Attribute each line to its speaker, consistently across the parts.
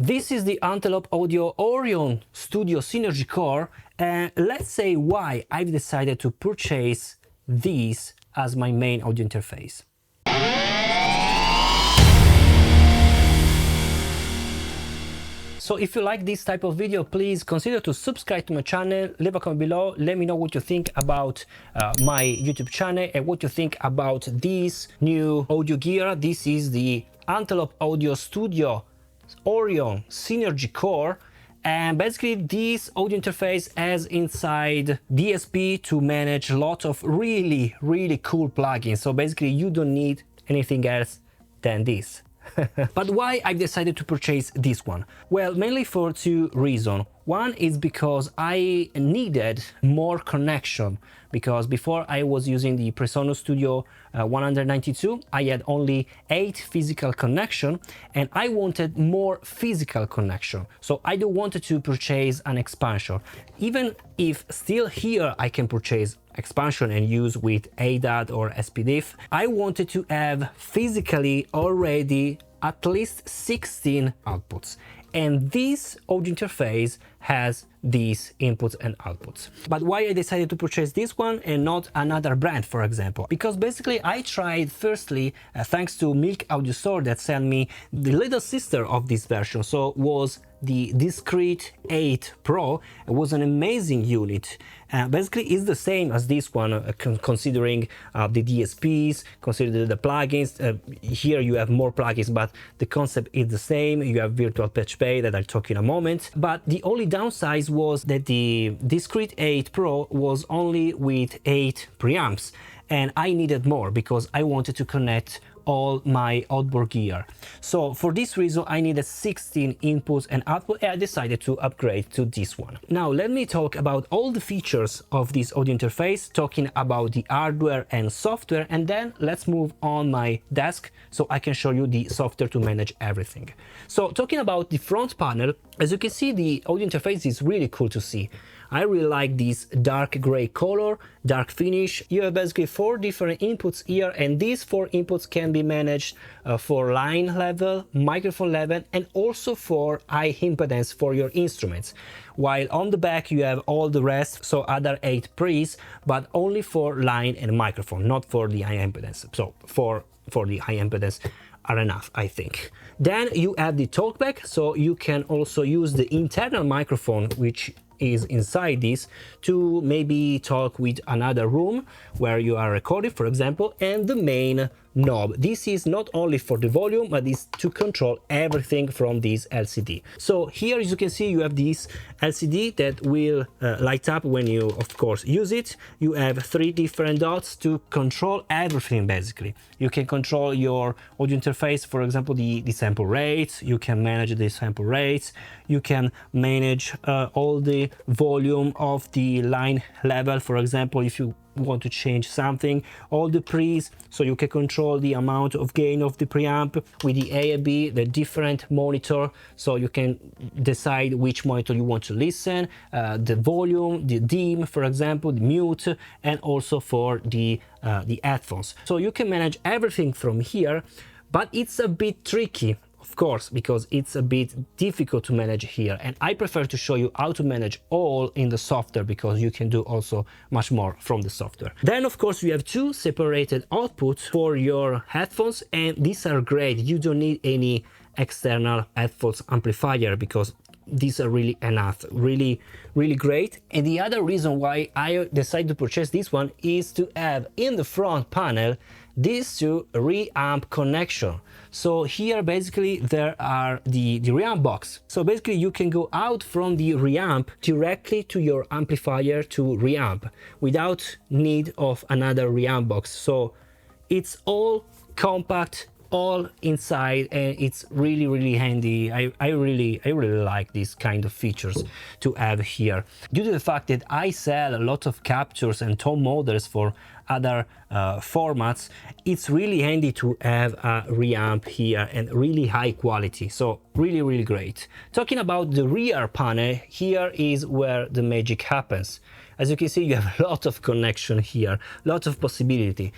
Speaker 1: This is the Antelope Audio Orion Studio Synergy Core, and let's say why I've decided to purchase this as my main audio interface. So if you like this type of video, please consider to subscribe to my channel, leave a comment below, let me know what you think about my YouTube channel and what you think about this new audio gear. This is the Antelope Audio Studio Orion Synergy Core, and basically this audio interface has inside DSP to manage a lot of really cool plugins. So basically you don't need anything else than this. But why I've decided to purchase this one? Well, mainly for two reasons. One is because I needed more connection, because before I was using the PreSonus Studio 192, I had only 8 physical connection and I wanted more physical connection. So I don't want to purchase an expansion. Even if still here I can purchase expansion and use with ADAT or SPDIF, I wanted to have physically already at least 16 outputs. And this audio interface has these inputs and outputs. But why I decided to purchase this one and not another brand, for example? Because basically I tried firstly, thanks to Milk Audio Store that sent me the little sister of this version, so was the Discrete 8 Pro. It was an amazing unit. Basically it's the same as this one, considering the DSPs, considering the plugins. Here you have more plugins, but the concept is the same. You have virtual Patchbay that I'll talk in a moment. But the only downside was that the Discrete 8 Pro was only with 8 preamps, and I needed more because I wanted to connect all my outboard gear. So for this reason I needed 16 inputs and output, and I decided to upgrade to this one. Now let me talk about all the features of this audio interface, talking about the hardware and software, and then let's move on my desk so I can show you the software to manage everything. So talking about the front panel, as you can see, the audio interface is really cool to see. I really like this dark gray color, dark finish. You have basically 4 different inputs here, and these 4 inputs can be managed for line level, microphone level, and also for high impedance for your instruments. While on the back you have all the rest, so other 8 pre's, but only for line and microphone, not for the high impedance. So for the high impedance are enough, I think. Then you have the talkback, so you can also use the internal microphone which is inside this to maybe talk with another room where you are recording, for example, and the main knob. This is not only for the volume, but is to control everything from this LCD. So here, as you can see, you have this LCD that will light up when you, of course, use it. You have 3 different dots to control everything, basically. You can control your audio interface, for example, the sample rates. You can manage the sample rates. You can manage all the volume of the line level, for example, if you want to change something, all the pre's, so you can control the amount of gain of the preamp with the A and B, the different monitor, so you can decide which monitor you want to listen, the volume, the dim, for example, the mute, and also for the headphones. So you can manage everything from here, but it's a bit tricky, of course, because it's a bit difficult to manage here, and I prefer to show you how to manage all in the software, because you can do also much more from the software. Then of course you have 2 separated outputs for your headphones, and these are great. You don't need any external headphones amplifier because these are really enough, really great. And the other reason why I decided to purchase this one is to have in the front panel these 2 reamp connection. So here basically there are the reamp box. So basically you can go out from the reamp directly to your amplifier to reamp without need of another reamp box. So it's all compact, all inside, and it's really handy. I really like these kind of features to have here. Due to the fact that I sell a lot of captures and tone models for other formats, it's really handy to have a reamp here and really high quality. So really great. Talking about the rear panel, here is where the magic happens. As you can see, you have a lot of connection here, lot of possibility.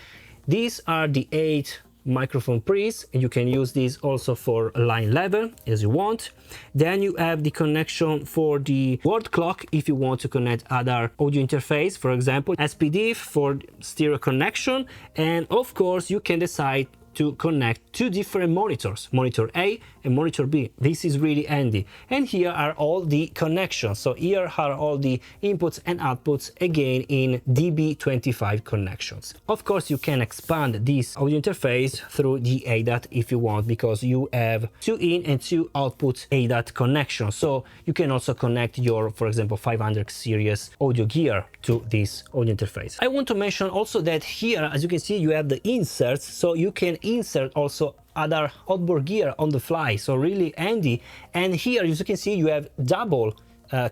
Speaker 1: These are the 8 microphone pre's, and you can use this also for line level as you want. Then you have the connection for the word clock if you want to connect other audio interface, for example SPDIF for stereo connection, and of course you can decide to connect two different monitors, monitor A and monitor B. This is really handy. And here are all the connections. So here are all the inputs and outputs, again in DB25 connections. Of course, you can expand this audio interface through the ADAT if you want, because you have 2 in and 2 output ADAT connections. So you can also connect your, for example, 500 series audio gear to this audio interface. I want to mention also that here, as you can see, you have the inserts, so you can insert also other outboard gear on the fly, so really handy. And here, as you can see, you have double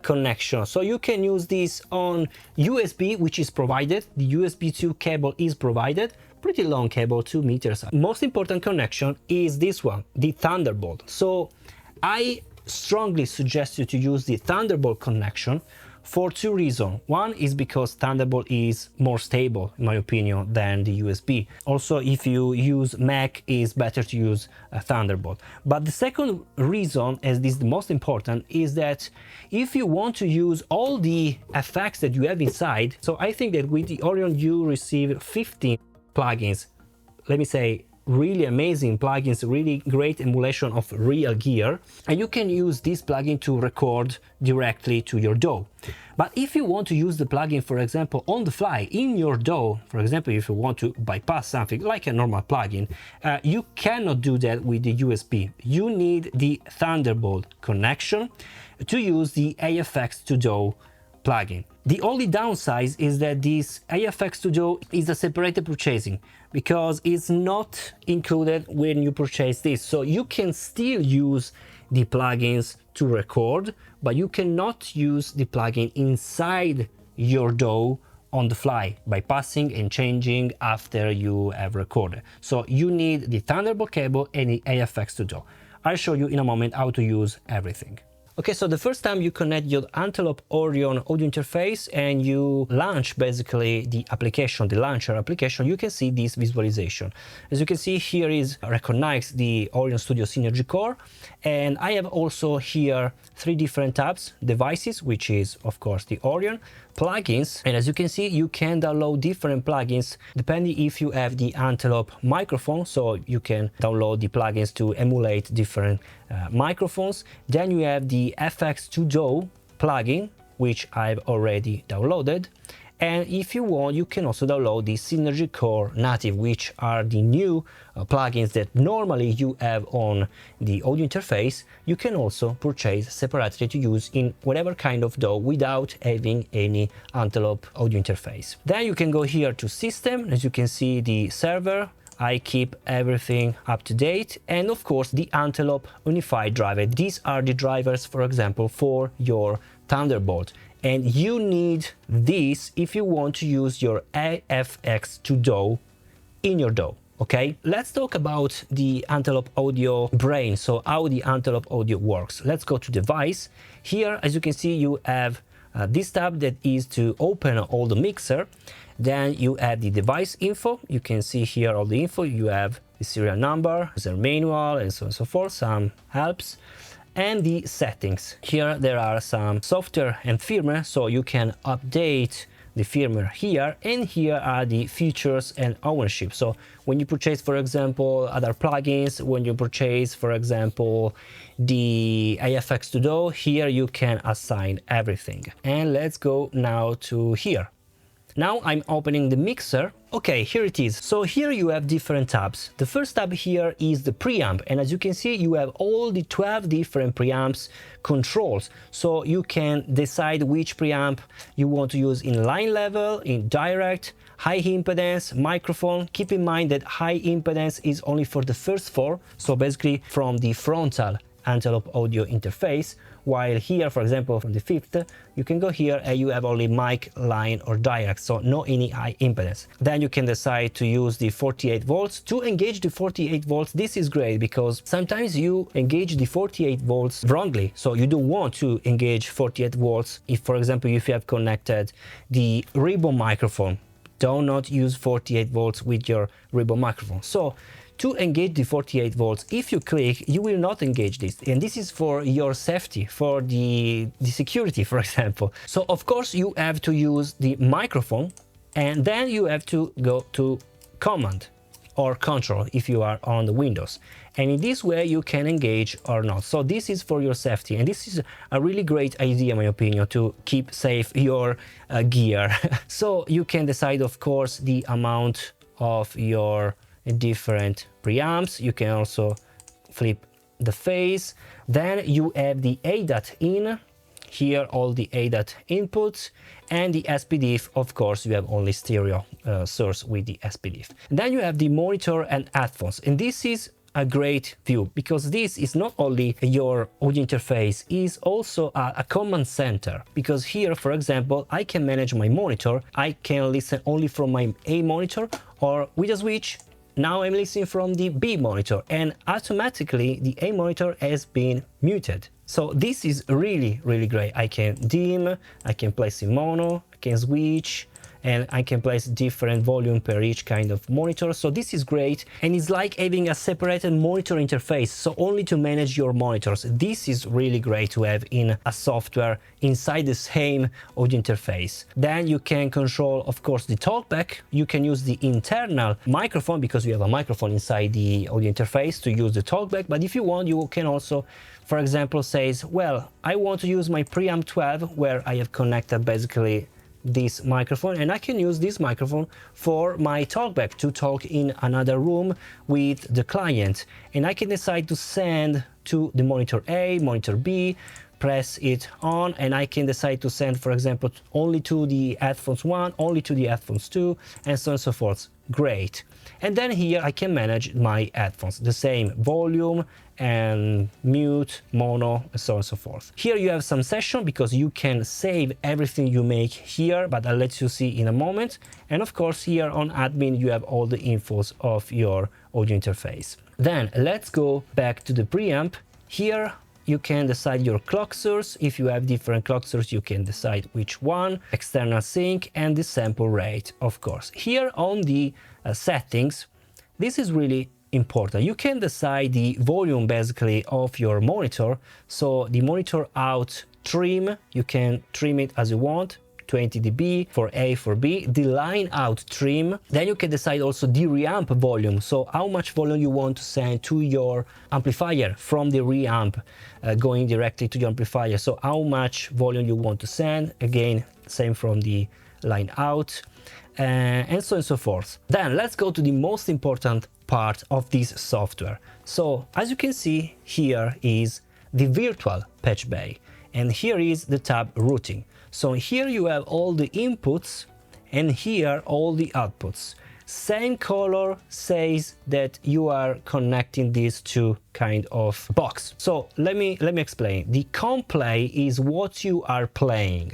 Speaker 1: connection, so you can use this on USB, which is provided. The USB 2 cable is provided, pretty long cable, 2 meters. Most important connection is this one, the Thunderbolt. So I strongly suggest you to use the Thunderbolt connection for 2 reasons. One is because Thunderbolt is more stable, in my opinion, than the USB. Also, if you use Mac, it's better to use a Thunderbolt. But the second reason, as this is the most important, is that if you want to use all the effects that you have inside, so I think that with the Orion you receive 15 plugins, let me say really amazing plugins, really great emulation of real gear, and you can use this plugin to record directly to your DAW. But if you want to use the plugin, for example, on the fly in your DAW, for example, if you want to bypass something like a normal plugin, you cannot do that with the USB. You need the Thunderbolt connection to use the AFX2DAW plugin. The only downside is that this AFX2DAW is a separated purchasing, because it's not included when you purchase this. So you can still use the plugins to record, but you cannot use the plugin inside your DAW on the fly, bypassing and changing after you have recorded. So you need the Thunderbolt cable and the AFX2DAW. I'll show you in a moment how to use everything. Okay, so the first time you connect your Antelope Orion audio interface and you launch basically the application, the launcher application, you can see this visualization. As you can see, here is recognize the Orion Studio Synergy Core, and I have also here 3 different tabs: devices, which is of course the Orion, plugins, and as you can see, you can download different plugins depending if you have the Antelope microphone, so you can download the plugins to emulate different microphones. Then you have the FX2DAW plugin, which I've already downloaded. And if you want, you can also download the Synergy Core Native, which are the new plugins that normally you have on the audio interface. You can also purchase separately to use in whatever kind of DAW without having any Antelope audio interface. Then you can go here to System. As you can see, the server, I keep everything up to date, and of course the Antelope Unified driver. These are the drivers, for example, for your Thunderbolt, and you need this if you want to use your AFX2DAW in your DAW. Okay, let's talk about the Antelope Audio brain, so how the Antelope Audio works. Let's go to device. Here, as you can see, you have this tab that is to open all the mixer. Then you have the device info. You can see here all the info. You have the serial number, user manual, and so on and so forth, some helps, and the settings. Here there are some software and firmware, so you can update the firmware here, and here are the features and ownership. So when you purchase, for example, other plugins, when you purchase, for example, the AFX2DAW, here you can assign everything. And let's go now to here. Now I'm opening the mixer. Okay, here it is. So here you have different tabs. The first tab here is the preamp, and as you can see, you have all the 12 different preamps controls. So you can decide which preamp you want to use in line level, in direct, high impedance, microphone. Keep in mind that high impedance is only for the first 4, so basically from the frontal Antelope Audio interface, while here, for example, from the 5th, you can go here and you have only mic, line or direct, so no any high impedance. Then you can decide to use the 48 volts. To engage the 48 volts, this is great because sometimes you engage the 48 volts wrongly, so you don't want to engage 48 volts. If, for example, if you have connected the ribbon microphone, do not use 48 volts with your ribbon microphone. So to engage the 48 volts. If you click, you will not engage this, and this is for your safety, for the security, for example. So of course you have to use the microphone, and then you have to go to command or control if you are on the Windows, and in this way you can engage or not. So this is for your safety, and this is a really great idea in my opinion to keep safe your gear. So you can decide of course the amount of your different preamps. You can also flip the phase. Then you have the ADAT in here, all the ADAT inputs, and the SPDIF. Of course you have only stereo source with the SPDIF. Then you have the monitor and headphones, and this is a great view because this is not only your audio interface, is also a command center, because here for example I can manage my monitor. I can listen only from my A monitor, or with a switch now I'm listening from the B monitor, and automatically the A monitor has been muted. So this is really great. I can dim, I can place in mono, I can switch, and I can place different volume per each kind of monitor. So this is great, and it's like having a separated monitor interface, so only to manage your monitors. This is really great to have in a software inside the same audio interface. Then you can control of course the talkback. You can use the internal microphone because you have a microphone inside the audio interface to use the talkback, but if you want you can also, for example, says, well, I want to use my preamp 12 where I have connected basically this microphone, and I can use this microphone for my talkback to talk in another room with the client, and I can decide to send to the monitor A, monitor B, press it on, and I can decide to send, for example, only to the headphones 1, only to the headphones 2, and so on and so forth. Great. And then here I can manage my headphones, the same volume and mute, mono, and so on and so forth. Here you have some session because you can save everything you make here, but I'll let you see in a moment. And of course here on admin you have all the infos of your audio interface. Then let's go back to the preamp. Here you can decide your clock source. If you have different clock source, you can decide which one, external sync, and the sample rate, of course. Here on the settings, this is really important. You can decide the volume basically of your monitor. So the monitor out trim, you can trim it as you want, 20 dB for A, for B, the line out trim. Then you can decide also the reamp volume, so how much volume you want to send to your amplifier from the reamp going directly to your amplifier. So how much volume you want to send, again same from the line out, and so on and so forth. Then let's go to the most important part of this software. So as you can see, here is the virtual Patchbay, and here is the tab routing. So here you have all the inputs, and here all the outputs. Same color says that you are connecting these two kind of box. So let me explain. The comp play is what you are playing.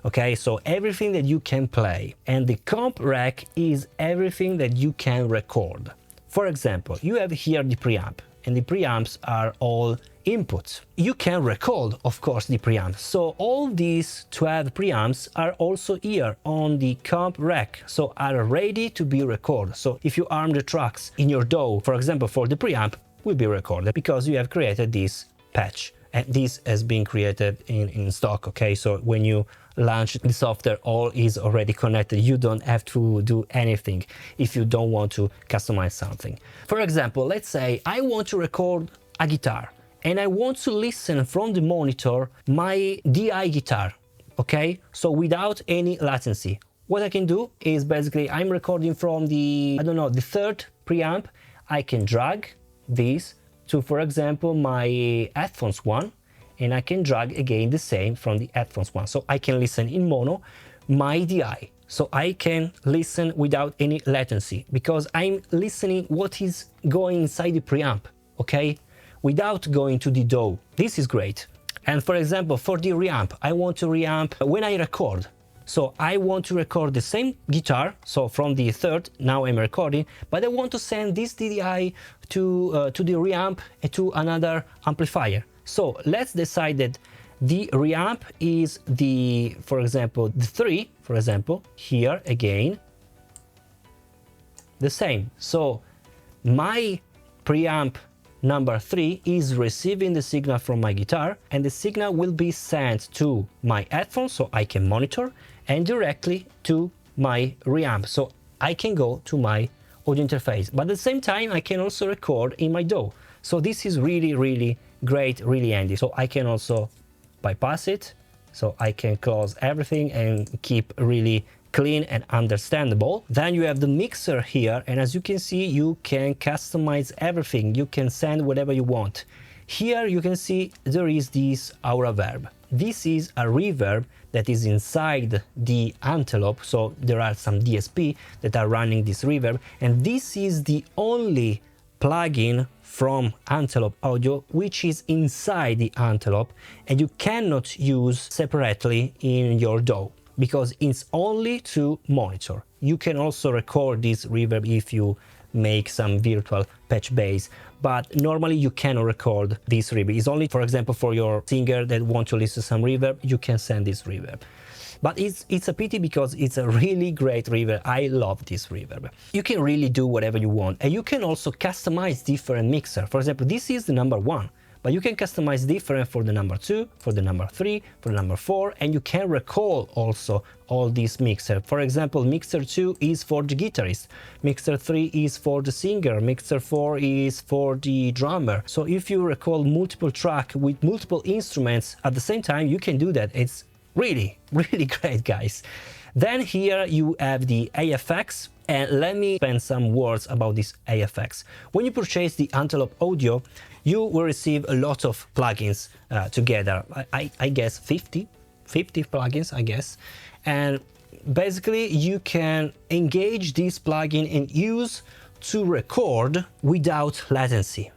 Speaker 1: Okay, so everything that you can play, and the comp rec is everything that you can record. For example, you have here the preamp, and the preamps are all inputs. You can record, of course, the preamps. So all these 12 preamps are also here on the comp rec, so are ready to be recorded. So if you arm the tracks in your DAW, for example, for the preamp, will be recorded because you have created this patch, and this has been created in stock. Okay, so when you launch the software, all is already connected. You don't have to do anything if you don't want to customize something. For example, let's say I want to record a guitar and I want to listen from the monitor my DI guitar, okay, so without any latency. What I can do is basically I'm recording from the, I don't know, the third preamp. I can drag this to, for example, my headphones one, and I can drag again the same from the headphones one. So I can listen in mono my DI. So I can listen without any latency because I'm listening what is going inside the preamp, okay, without going to the DAW. This is great. And for example, for the reamp, I want to reamp when I record. So I want to record the same guitar, so from the third, now I'm recording, but I want to send this DDI to the reamp and to another amplifier. So let's decide that the reamp is the, for example, the 3, for example, here again, the same. So my preamp number 3 is receiving the signal from my guitar, and the signal will be sent to my headphones so I can monitor, and directly to my reamp so I can go to my audio interface. But at the same time I can also record in my DAW. So this is really great, really handy. So I can also bypass it, so I can close everything and keep really clean and understandable. Then you have the mixer here, and as you can see, you can customize everything. You can send whatever you want. Here you can see there is this aura verb. This is a reverb that is inside the Antelope, so there are some DSP that are running this reverb, and this is the only plugin from Antelope Audio which is inside the Antelope, and you cannot use separately in your DAW because it's only to monitor. You can also record this reverb if you make some virtual Patchbay, but normally you cannot record this reverb. It's only, for example, for your singer that want to listen to some reverb, you can send this reverb. But it's a pity because it's a really great reverb. I love this reverb. You can really do whatever you want, and you can also customize different mixer. For example, this is the number 1, but you can customize different for the number 2, for the number 3, for the number 4, and you can recall also all these mixer. For example, mixer 2 is for the guitarist, mixer 3 is for the singer, mixer 4 is for the drummer. So if you recall multiple tracks with multiple instruments at the same time, you can do that. It's really great, guys. Then here you have the AFX, and let me spend some words about this AFX. When you purchase the Antelope Audio, you will receive a lot of plugins together. I guess 50 plugins, I guess. And basically you can engage this plugin and use to record without latency.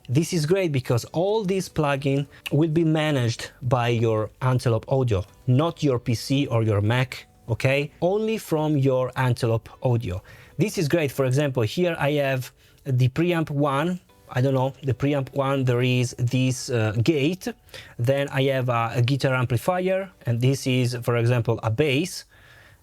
Speaker 1: This is great because all these plugins will be managed by your Antelope Audio, not your PC or your Mac, okay? Only from your Antelope Audio. This is great. For example, here I have the preamp 1. I don't know, the preamp 1, there is this gate. Then I have a guitar amplifier, and this is, for example, a bass.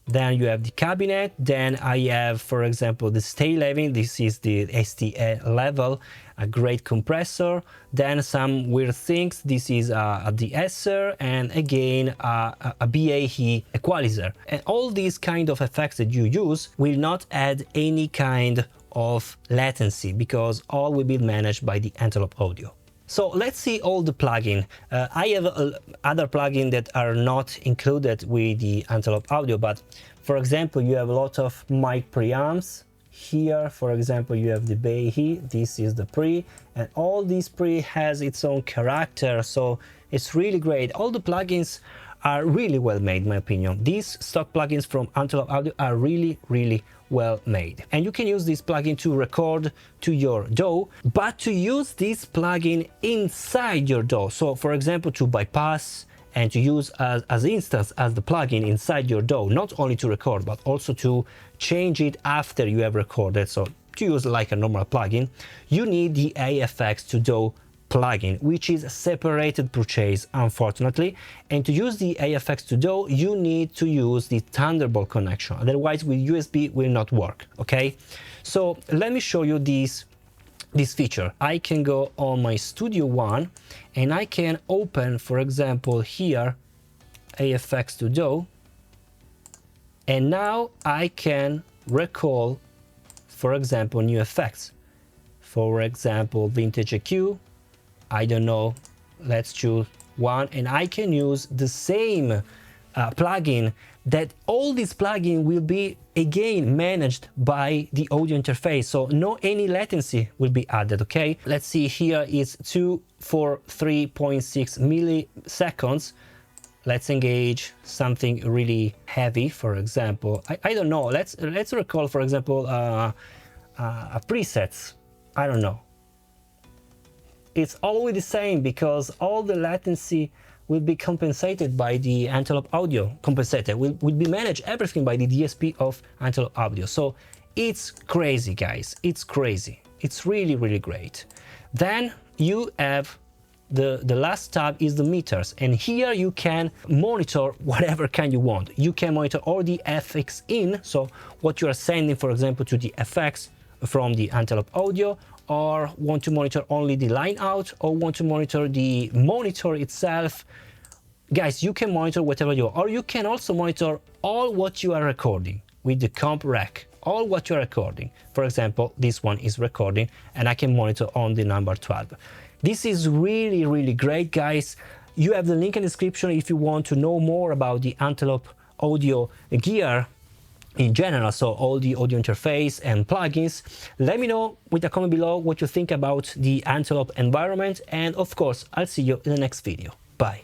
Speaker 1: Then you have the cabinet. Then I have, for example, the stay-level. This is the STA level, a great compressor. Then some weird things. This is a de-esser, and again a BAE equalizer. And all these kind of effects that you use will not add any kind of latency, because all will be managed by the Antelope Audio. So let's see all the plugins. I have other plugins that are not included with the Antelope Audio, but for example, you have a lot of mic preamps. Here, for example, you have the BAE, this is the pre, and all these pre has its own character, so it's really great. All the plugins are really well made, in my opinion. These stock plugins from Antelope Audio are really well made. And you can use this plugin to record to your DAW, but to use this plugin inside your DAW. So for example, to bypass and to use as instance as the plugin inside your DAW, not only to record, but also to change it after you have recorded. So to use like a normal plugin, you need the AFX2DAW plugin, which is a separated purchase, unfortunately. And to use the AFX2DAW, you need to use the Thunderbolt connection. Otherwise, with USB will not work. Okay, so let me show you this feature. I can go on my Studio One, and I can open, for example, here AFX2DAW, and now I can recall, for example, new effects. For example, vintage EQ. I don't know, let's choose one, and I can use the same plugin. That all these plugins will be again managed by the audio interface, so no any latency will be added. Okay, let's see, here is 243.6 milliseconds. Let's engage something really heavy, for example. I don't know, let's recall, for example, a presets. I don't know. It's always the same because all the latency will be compensated by the Antelope Audio. Will be managed everything by the DSP of Antelope Audio. So it's crazy, guys. It's crazy. It's really great. Then you have the last tab is the meters, and here you can monitor whatever kind you want. You can monitor all the FX in, so what you are sending, for example, to the FX from the Antelope Audio, or want to monitor only the line out, or want to monitor the monitor itself, guys, you can monitor whatever you want. Or you can also monitor all what you are recording with the comp rec, all what you're recording. For example, this one is recording and I can monitor on the number 12. This is really, really great, guys. You have the link in the description if you want to know more about the Antelope Audio gear in general, so all the audio interface and plugins. Let me know with a comment below what you think about the Antelope environment, and of course I'll see you in the next video. Bye.